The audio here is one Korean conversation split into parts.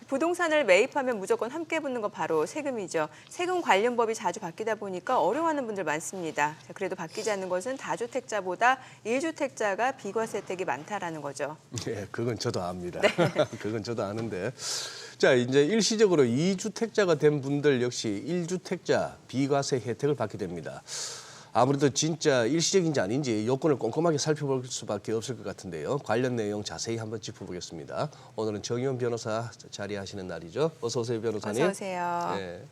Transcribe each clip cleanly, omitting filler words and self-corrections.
부동산을 매입하면 무조건 함께 붙는 건 바로 세금이죠. 세금 관련 법이 자주 바뀌다 보니까 어려워하는 분들 많습니다. 그래도 바뀌지 않는 것은 다주택자보다 1주택자가 비과세 혜택이 많다라는 거죠. 네, 그건 저도 압니다. 네. 그건 저도 아는데. 자, 이제 일시적으로 2주택자가 된 분들 역시 1주택자 비과세 혜택을 받게 됩니다. 아무래도 진짜 일시적인지 아닌지 요건을 꼼꼼하게 살펴볼 수밖에 없을 것 같은데요. 관련 내용 자세히 한번 짚어보겠습니다. 오늘은 정의원 변호사 자리하시는 날이죠. 어서 오세요, 변호사님. 어서 오세요. 네.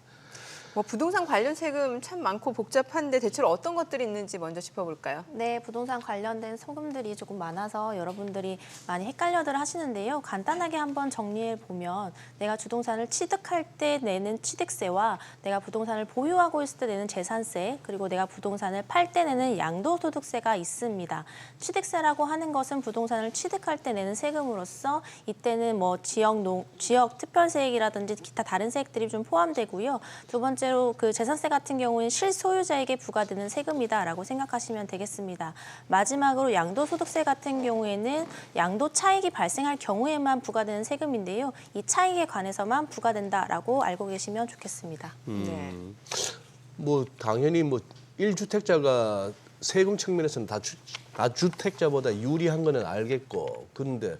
부동산 관련 세금 참 많고 복잡한데 대체로 어떤 것들이 있는지 먼저 짚어볼까요? 네, 부동산 관련된 세금들이 조금 많아서 여러분들이 많이 헷갈려들 하시는데요. 간단하게 한번 정리해 보면 내가 주동산을 취득할 때 내는 취득세와 내가 부동산을 보유하고 있을 때 내는 재산세, 그리고 내가 부동산을 팔 때 내는 양도소득세가 있습니다. 취득세라고 하는 것은 부동산을 취득할 때 내는 세금으로서 이때는 뭐 지역 특별세액이라든지 기타 다른 세액들이 좀 포함되고요. 두 번째로 그 재산세 같은 경우는 실소유자에게 부과되는 세금이다라고 생각하시면 되겠습니다. 마지막으로 양도소득세 같은 경우에는 양도 차익이 발생할 경우에만 부과되는 세금인데요. 이 차익에 관해서만 부과된다라고 알고 계시면 좋겠습니다. 네. 뭐 당연히 뭐 1주택자가 세금 측면에서는 다주택자보다 유리한 거는 알겠고, 그런데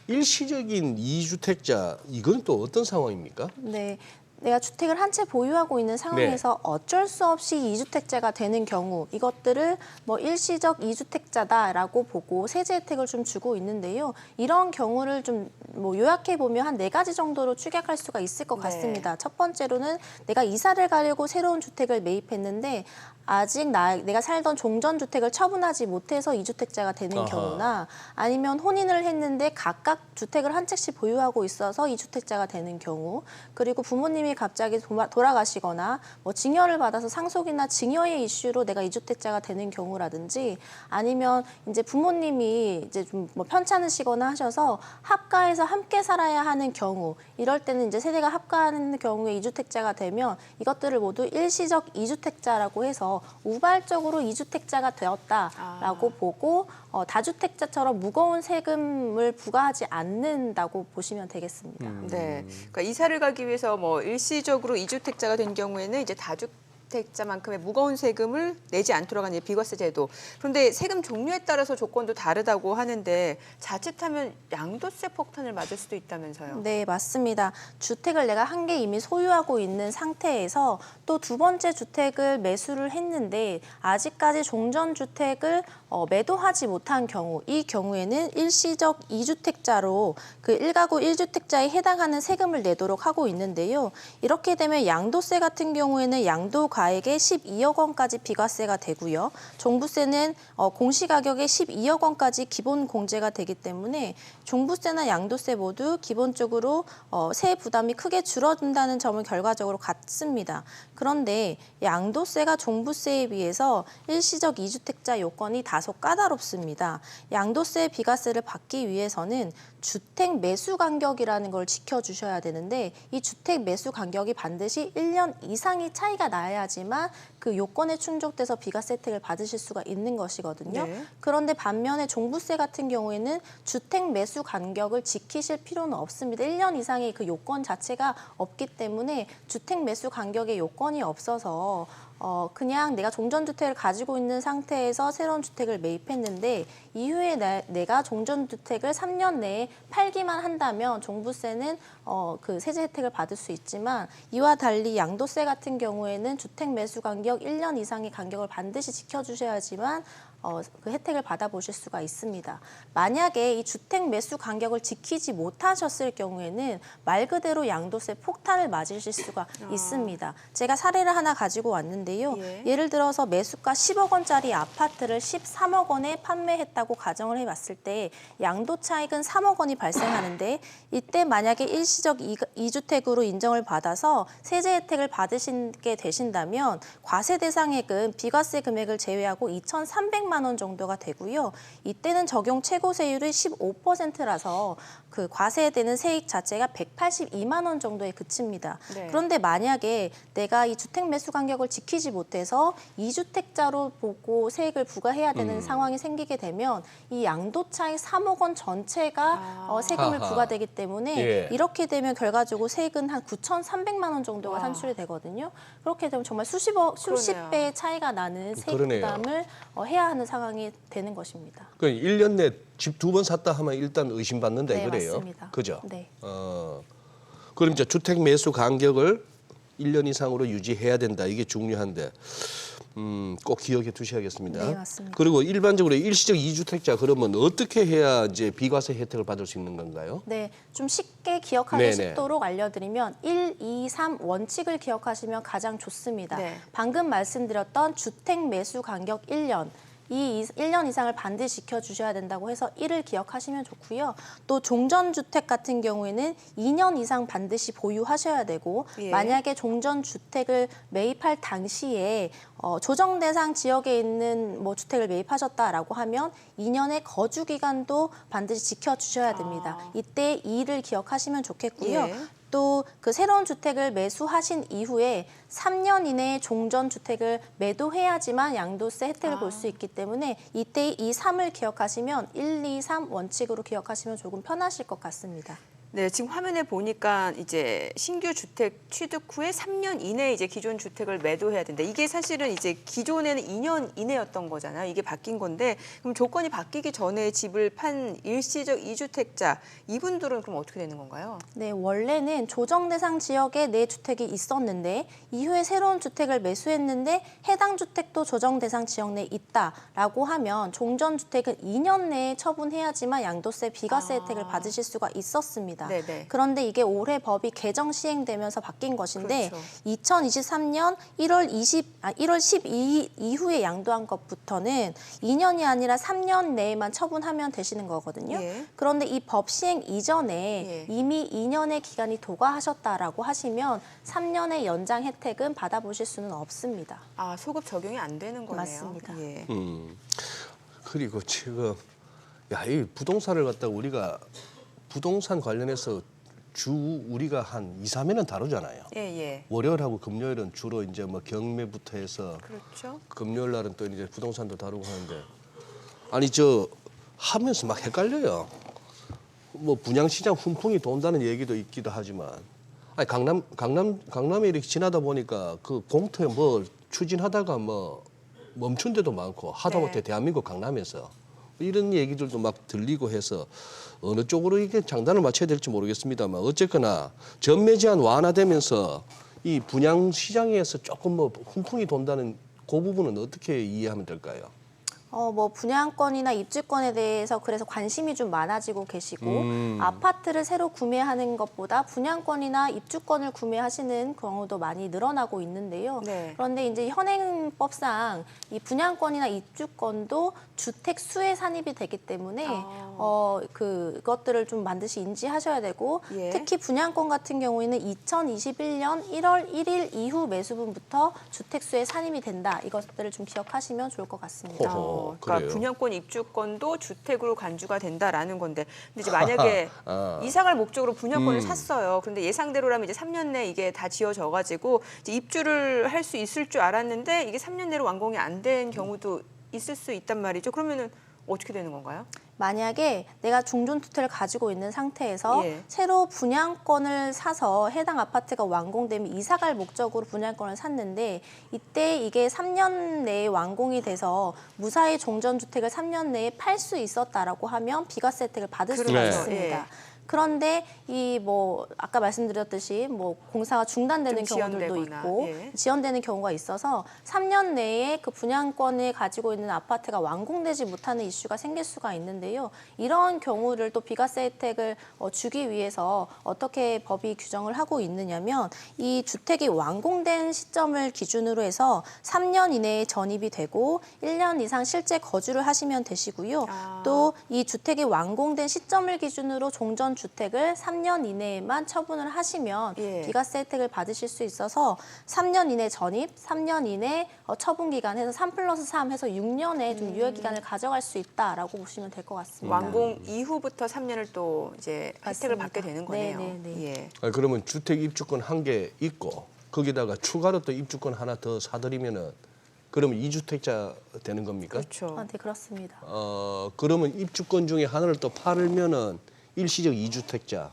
일시적인 2주택자 이건 또 어떤 상황입니까? 네. 내가 주택을 한 채 보유하고 있는 상황에서 어쩔 수 없이 2주택자가 되는 경우, 이것들을 뭐 일시적 2주택자다라고 보고 세제 혜택을 좀 주고 있는데요. 이런 경우를 좀 뭐 요약해 보면 한 4가지 정도로 축약할 수가 있을 것 같습니다. 첫 번째로는 내가 이사를 가려고 새로운 주택을 매입했는데 아직 내가 살던 종전주택을 처분하지 못해서 2주택자가 되는 경우나, 아니면 혼인을 했는데 각각 주택을 한 채씩 보유하고 있어서 2주택자가 되는 경우, 그리고 부모님이 갑자기 돌아가시거나 뭐 징여를 받아서 상속이나 징여의 이슈로 내가 2주택자가 되는 경우라든지, 아니면 이제 부모님이 이제 좀 뭐 편찮으시거나 하셔서 합가해서 함께 살아야 하는 경우, 이럴 때는 이제 세대가 합가하는 경우에 2주택자가 되면 이것들을 모두 일시적 2주택자라고 해서 우발적으로 2주택자가 되었다라고 보고 다주택자처럼 무거운 세금을 부과하지 않는다고 보시면 되겠습니다. 네. 그러니까 이사를 가기 위해서 뭐 일시적으로 2주택자가 된 경우에는 이제 다주택자만큼의 무거운 세금을 내지 않도록 하는 비과세 제도. 그런데 세금 종류에 따라서 조건도 다르다고 하는데 자칫하면 양도세 폭탄을 맞을 수도 있다면서요. 네, 맞습니다. 주택을 내가 한 개 이미 소유하고 있는 상태에서 또 두 번째 주택을 매수를 했는데 아직까지 종전주택을 매도하지 못한 경우, 이 경우에는 일시적 2주택자로 그 1가구 1주택자에 해당하는 세금을 내도록 하고 있는데요. 이렇게 되면 양도세 같은 경우에는 양도가액의 12억 원까지 비과세가 되고요. 종부세는 공시가격의 12억 원까지 기본 공제가 되기 때문에 종부세나 양도세 모두 기본적으로 세액 부담이 크게 줄어든다는 점은 결과적으로 같습니다. 그런데 양도세가 종부세에 비해서 일시적 2주택자 요건이 다소 까다롭습니다. 양도세 비과세를 받기 위해서는 주택 매수 간격이라는 걸 지켜주셔야 되는데, 이 주택 매수 간격이 반드시 1년 이상의 차이가 나야지만 그 요건에 충족돼서 비과세 혜택을 받으실 수가 있는 것이거든요. 네. 그런데 반면에 종부세 같은 경우에는 주택 매수 간격을 지키실 필요는 없습니다. 1년 이상의 그 요건 자체가 없기 때문에 주택 매수 간격의 요건이 없어서 그냥 내가 종전주택을 가지고 있는 상태에서 새로운 주택을 매입했는데 이후에 내가 종전주택을 3년 내에 팔기만 한다면 종부세는 그 세제 혜택을 받을 수 있지만, 이와 달리 양도세 같은 경우에는 주택 매수 간격 1년 이상의 간격을 반드시 지켜주셔야지만 그 혜택을 받아보실 수가 있습니다. 만약에 이 주택 매수 간격을 지키지 못하셨을 경우에는 말 그대로 양도세 폭탄을 맞으실 수가 있습니다. 제가 사례를 하나 가지고 왔는데요. 예를 들어서 매수가 10억 원짜리 아파트를 13억 원에 판매했다고 가정을 해봤을 때 양도 차익은 3억 원이 발생하는데, 이때 만약에 일시적 2주택으로 인정을 받아서 세제 혜택을 받으시게 되신다면 과세 대상액은 비과세 금액을 제외하고 2,300만 300만 원 정도가 되고요. 이때는 적용 최고 세율이 15%라서 그 과세되는 세액 자체가 182만 원 정도에 그칩니다. 네. 그런데 만약에 내가 이 주택 매수 간격을 지키지 못해서 2주택자로 보고 세액을 부과해야 되는 상황이 생기게 되면 이 양도차익 3억 원 전체가 세금을 아하. 부과되기 때문에 예. 이렇게 되면 결과적으로 세액은 한 9,300만 원 정도가 와. 산출이 되거든요. 그렇게 되면 정말 수십 그러네요. 배의 차이가 나는 세액 그러네요. 부담을 해야 하는 상황이 되는 것입니다. 그 1년 내 집 2번 샀다 하면 일단 의심받는다 네, 이거래요. 맞습니다. 그죠? 네. 그럼 이제 주택 매수 간격을 1년 이상으로 유지해야 된다. 이게 중요한데 꼭 기억해 두셔야겠습니다. 네, 맞습니다. 그리고 일반적으로 일시적 2주택자 그러면 어떻게 해야 이제 비과세 혜택을 받을 수 있는 건가요? 네, 좀 쉽게 기억하기 네네. 쉽도록 알려드리면 1, 2, 3 원칙을 기억하시면 가장 좋습니다. 네. 방금 말씀드렸던 주택 매수 간격 1년. 이 1년 이상을 반드시 지켜주셔야 된다고 해서 1을 기억하시면 좋고요. 또 종전주택 같은 경우에는 2년 이상 반드시 보유하셔야 되고 예. 만약에 종전주택을 매입할 당시에 조정 대상 지역에 있는 뭐 주택을 매입하셨다라고 하면 2년의 거주 기간도 반드시 지켜주셔야 됩니다. 이때 2를 기억하시면 좋겠고요. 예. 또 그 새로운 주택을 매수하신 이후에 3년 이내에 종전 주택을 매도해야지만 양도세 혜택을 볼 수 있기 때문에 이때 이 3을 기억하시면 1, 2, 3 원칙으로 기억하시면 조금 편하실 것 같습니다. 네, 지금 화면에 보니까 이제 신규 주택 취득 후에 3년 이내에 이제 기존 주택을 매도해야 된다. 이게 사실은 이제 기존에는 2년 이내였던 거잖아요. 이게 바뀐 건데 그럼 조건이 바뀌기 전에 집을 판 일시적 2주택자 이분들은 그럼 어떻게 되는 건가요? 네, 원래는 조정 대상 지역에 내 주택이 있었는데 이후에 새로운 주택을 매수했는데 해당 주택도 조정 대상 지역 내에 있다라고 하면 종전 주택은 2년 내에 처분해야지만 양도세 비과세 혜택을 받으실 수가 있었습니다. 네네. 그런데 이게 올해 법이 개정 시행되면서 바뀐 것인데 그렇죠. 2023년 1월 12일 이후에 양도한 것부터는 2년이 아니라 3년 내에만 처분하면 되시는 거거든요. 예. 그런데 이 법 시행 이전에 예. 이미 2년의 기간이 도과하셨다라고 하시면 3년의 연장 혜택은 받아보실 수는 없습니다. 아, 소급 적용이 안 되는 거네요. 맞습니다. 예. 그리고 지금 이 부동산을 갖다가 우리가 부동산 관련해서 우리가 한 2, 3회는 다루잖아요. 예, 예. 월요일하고 금요일은 주로 이제 뭐 경매부터 해서 그렇죠. 금요일 날은 또 이제 부동산도 다루고 하는데 아니 저 하면서 막 헷갈려요. 뭐 분양시장 훈풍이 돈다는 얘기도 있기도 하지만 아니 강남에 이렇게 지나다 보니까 그 공터에 뭐 추진하다가 뭐 멈춘 데도 많고 하다못해 네. 대한민국 강남에서 이런 얘기들도 막 들리고 해서 어느 쪽으로 이게 장단을 맞춰야 될지 모르겠습니다만 어쨌거나 전매 제한 완화되면서 이 분양 시장에서 조금 뭐 훈풍이 돈다는 그 부분은 어떻게 이해하면 될까요? 뭐 분양권이나 입주권에 대해서 그래서 관심이 좀 많아지고 계시고 아파트를 새로 구매하는 것보다 분양권이나 입주권을 구매하시는 경우도 많이 늘어나고 있는데요. 네. 그런데 이제 현행법상 이 분양권이나 입주권도 주택 수에 산입이 되기 때문에 그것들을 좀 반드시 인지하셔야 되고 예. 특히 분양권 같은 경우에는 2021년 1월 1일 이후 매수분부터 주택 수에 산입이 된다. 이것들을 좀 기억하시면 좋을 것 같습니다. 호호. 그러니까 그래요? 분양권 입주권도 주택으로 간주가 된다라는 건데 근데 이제 만약에 아. 이사갈 목적으로 분양권을 샀어요. 그런데 예상대로라면 이제 3년 내에 이게 다 지어져 가지고 이제 입주를 할 수 있을 줄 알았는데 이게 3년 내로 완공이 안 된 경우도 있을 수 있단 말이죠. 그러면은 어떻게 되는 건가요? 만약에 내가 종전주택을 가지고 있는 상태에서 예. 새로 분양권을 사서 해당 아파트가 완공되면 이사갈 목적으로 분양권을 샀는데 이때 이게 3년 내에 완공이 돼서 무사히 종전주택을 3년 내에 팔 수 있었다라고 하면 비과세 혜택을 받을 수가 그렇죠. 있습니다. 예. 그런데 이 뭐 아까 말씀드렸듯이 뭐 공사가 중단되는 좀 경우들도 지연되거나, 있고 예. 지연되는 경우가 있어서 3년 내에 그 분양권을 가지고 있는 아파트가 완공되지 못하는 이슈가 생길 수가 있는데요. 이런 경우를 또 비과세 혜택을 주기 위해서 어떻게 법이 규정을 하고 있느냐면 이 주택이 완공된 시점을 기준으로 해서 3년 이내에 전입이 되고 1년 이상 실제 거주를 하시면 되시고요. 또 이 주택이 완공된 시점을 기준으로 종전 있던 주택을 3년 이내에만 처분을 하시면 예. 비과세 혜택을 받으실 수 있어서 3년 이내 전입, 3년 이내 처분 기간 해서 3+3 해서 6년의 좀 유예 기간을 가져갈 수 있다라고 보시면 될 것 같습니다. 완공 이후부터 3년을 또 이제 혜택을 맞습니다. 받게 되는 거네요. 네네네. 예. 그러면 주택 입주권 한 개 있고 거기다가 추가로 또 입주권 하나 더 사들이면은 그러면 2주택자 되는 겁니까? 그렇죠. 네, 그렇습니다. 그러면 입주권 중에 하나를 또 팔면은 일시적 2주택자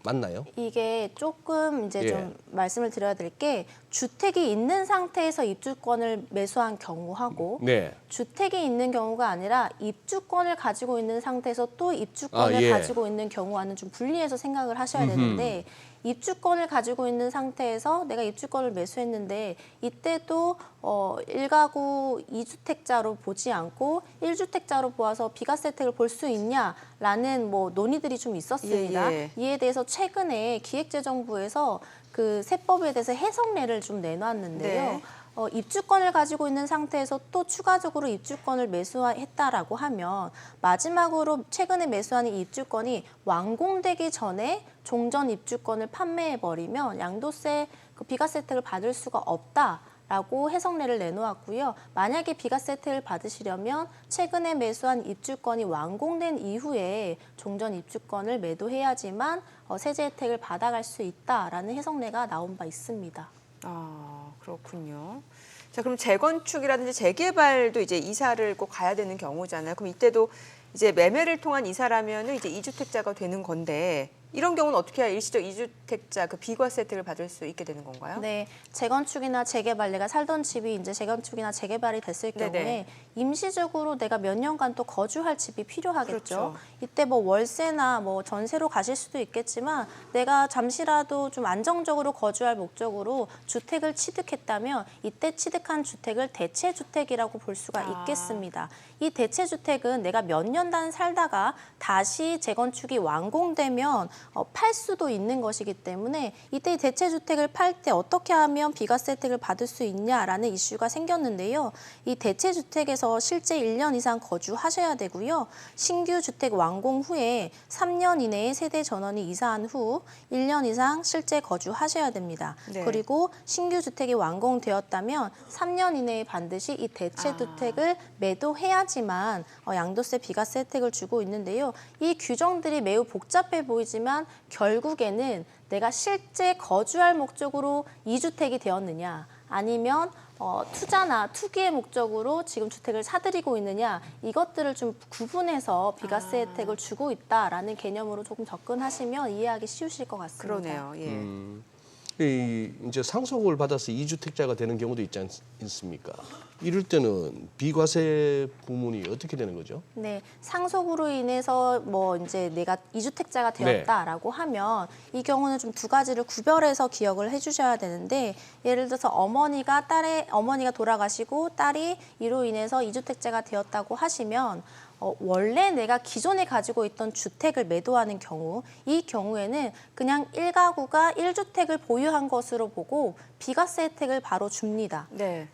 맞나요? 이게 조금 이제 예. 좀 말씀을 드려야 될 게 주택이 있는 상태에서 입주권을 매수한 경우하고 네. 주택이 있는 경우가 아니라 입주권을 가지고 있는 상태에서 또 입주권을 예. 가지고 있는 경우와는 좀 분리해서 생각을 하셔야 되는데 입주권을 가지고 있는 상태에서 내가 입주권을 매수했는데 이때도 1가구 2주택자로 보지 않고 1주택자로 보아서 비과세 혜택을 볼 수 있냐라는 뭐 논의들이 좀 있었습니다. 예. 이에 대해서 최근에 기획재정부에서 그 세법에 대해서 해석례를 좀 내놨는데요. 네. 입주권을 가지고 있는 상태에서 또 추가적으로 입주권을 매수했다라고 하면 마지막으로 최근에 매수한 이 입주권이 완공되기 전에 종전 입주권을 판매해버리면 양도세 그 비과세 혜택을 받을 수가 없다라고 해석례를 내놓았고요. 만약에 비과세 혜택을 받으시려면 최근에 매수한 입주권이 완공된 이후에 종전 입주권을 매도해야지만 세제 혜택을 받아갈 수 있다라는 해석례가 나온 바 있습니다. 아, 그렇군요. 자, 그럼 재건축이라든지 재개발도 이제 이사를 꼭 가야 되는 경우잖아요. 그럼 이때도 이제 매매를 통한 이사라면은 이제 2주택자가 되는 건데 이런 경우는 어떻게 해야 일시적 2주택자 그 비과세 혜택을 받을 수 있게 되는 건가요? 네, 재건축이나 재개발 내가 살던 집이 이제 재건축이나 재개발이 됐을 네네. 경우에 임시적으로 내가 몇 년간 또 거주할 집이 필요하겠죠. 그렇죠. 이때 뭐 월세나 뭐 전세로 가실 수도 있겠지만 내가 잠시라도 좀 안정적으로 거주할 목적으로 주택을 취득했다면 이때 취득한 주택을 대체주택이라고 볼 수가 있겠습니다. 이 대체주택은 내가 몇 년간 살다가 다시 재건축이 완공되면 팔 수도 있는 것이기 때문에 이때 이 대체주택을 팔 때 어떻게 하면 비과세 혜택을 받을 수 있냐라는 이슈가 생겼는데요. 이 대체주택에서 실제 1년 이상 거주하셔야 되고요. 신규 주택 완공 후에 3년 이내에 세대 전원이 이사한 후 1년 이상 실제 거주하셔야 됩니다. 네. 그리고 신규 주택이 완공되었다면 3년 이내에 반드시 이 대체주택을 매도해야지만 양도세 비과세 혜택을 주고 있는데요. 이 규정들이 매우 복잡해 보이지만 결국에는 내가 실제 거주할 목적으로 2주택이 되었느냐 아니면 투자나 투기의 목적으로 지금 주택을 사들이고 있느냐 이것들을 좀 구분해서 비과세 혜택을 주고 있다라는 개념으로 조금 접근하시면 이해하기 쉬우실 것 같습니다. 그러네요. 예. 이제 상속을 받아서 2주택자가 되는 경우도 있지 않습니까? 이럴 때는 비과세 부문이 어떻게 되는 거죠? 네, 상속으로 인해서 뭐 이제 내가 2주택자가 되었다라고 하면 이 경우는 좀 두 가지를 구별해서 기억을 해주셔야 되는데 예를 들어서 어머니가 돌아가시고 딸이 이로 인해서 2주택자가 되었다고 하시면 원래 내가 기존에 가지고 있던 주택을 매도하는 경우 이 경우에는 그냥 1가구가 1주택을 보유한 것으로 보고 비과세 혜택을 바로 줍니다. 네.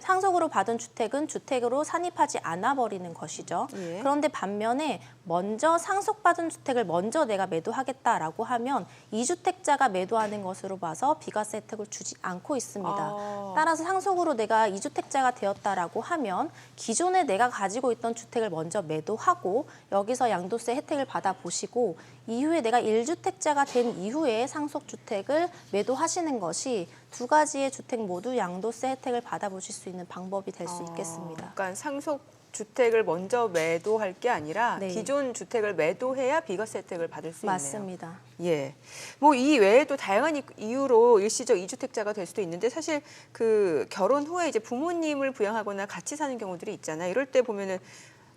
상속으로 받은 주택은 주택으로 산입하지 않아 버리는 것이죠. 예. 그런데 반면에 먼저 상속받은 주택을 먼저 내가 매도하겠다라고 하면 2주택자가 매도하는 것으로 봐서 비과세 혜택을 주지 않고 있습니다. 따라서 상속으로 내가 2주택자가 되었다라고 하면 기존에 내가 가지고 있던 주택을 먼저 매도하고 여기서 양도세 혜택을 받아보시고 이후에 내가 1주택자가 된 이후에 상속주택을 매도하시는 것이 두 가지의 주택 모두 양도세 혜택을 받아보실 수 있는 방법이 될 수 있겠습니다. 그러니까 상속 주택을 먼저 매도할 게 아니라 네. 기존 주택을 매도해야 비과세 혜택을 받을 수 있네요. 맞습니다. 예. 뭐 이 외에도 다양한 이유로 일시적 2주택자가 될 수도 있는데 사실 그 결혼 후에 이제 부모님을 부양하거나 같이 사는 경우들이 있잖아요. 이럴 때 보면은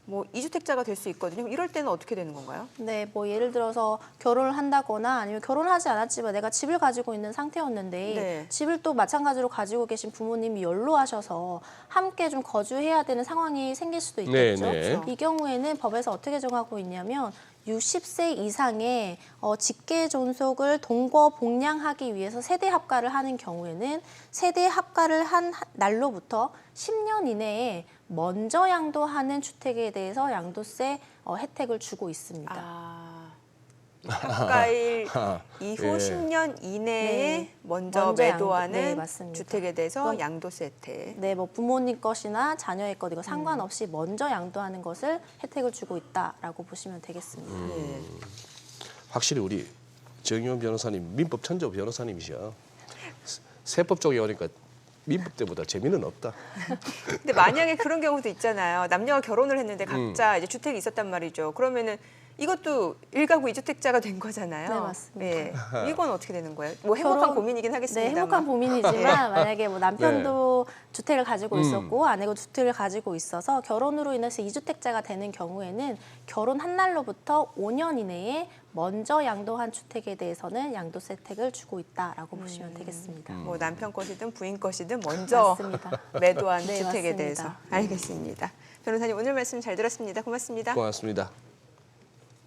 뭐 2주택자가 될 수 있거든요. 이럴 때는 어떻게 되는 건가요? 네, 뭐 예를 들어서 결혼을 한다거나 아니면 결혼하지 않았지만 내가 집을 가지고 있는 상태였는데 네. 집을 또 마찬가지로 가지고 계신 부모님이 연로하셔서 함께 좀 거주해야 되는 상황이 생길 수도 있겠죠. 네. 이 경우에는 법에서 어떻게 정하고 있냐면 60세 이상의 직계 존속을 동거 복량하기 위해서 세대 합가를 하는 경우에는 세대 합가를 한 날로부터 10년 이내에 먼저 양도하는 주택에 대해서 양도세 혜택을 주고 있습니다. 합가일 이후 예. 10년 이내에 네. 먼저 먼저 매도하는 네, 맞습니다. 주택에 대해서 그건- 양도세 혜택. 네, 뭐 부모님 것이나 자녀의 것 이거 상관없이 먼저 양도하는 것을 혜택을 주고 있다라고 보시면 되겠습니다. 예. 확실히 우리 정의원 변호사님 민법 천재 변호사님이셔. 세법 쪽에 오니까 민법 때보다 재미는 없다. 근데 만약에 그런 경우도 있잖아요. 남녀가 결혼을 했는데 각자 이제 주택이 있었단 말이죠. 그러면은 이것도 1가구 2주택자가 된 거잖아요. 네, 맞습니다. 예. 이건 어떻게 되는 거예요? 뭐 행복한 결혼- 고민이긴 하겠습니다. 네, 행복한 고민이지만 만약에 뭐 남편도 주택을 가지고 있었고 아내가 주택을 가지고 있어서 결혼으로 인해서 2주택자가 되는 경우에는 결혼한 날로부터 5년 이내에 먼저 양도한 주택에 대해서는 양도세 혜택을 주고 있다라고 보시면 되겠습니다. 뭐 남편 것이든 부인 것이든 먼저 맞습니다. 매도한 네, 주택에 맞습니다. 대해서 알겠습니다. 변호사님 오늘 말씀 잘 들었습니다. 고맙습니다. 고맙습니다.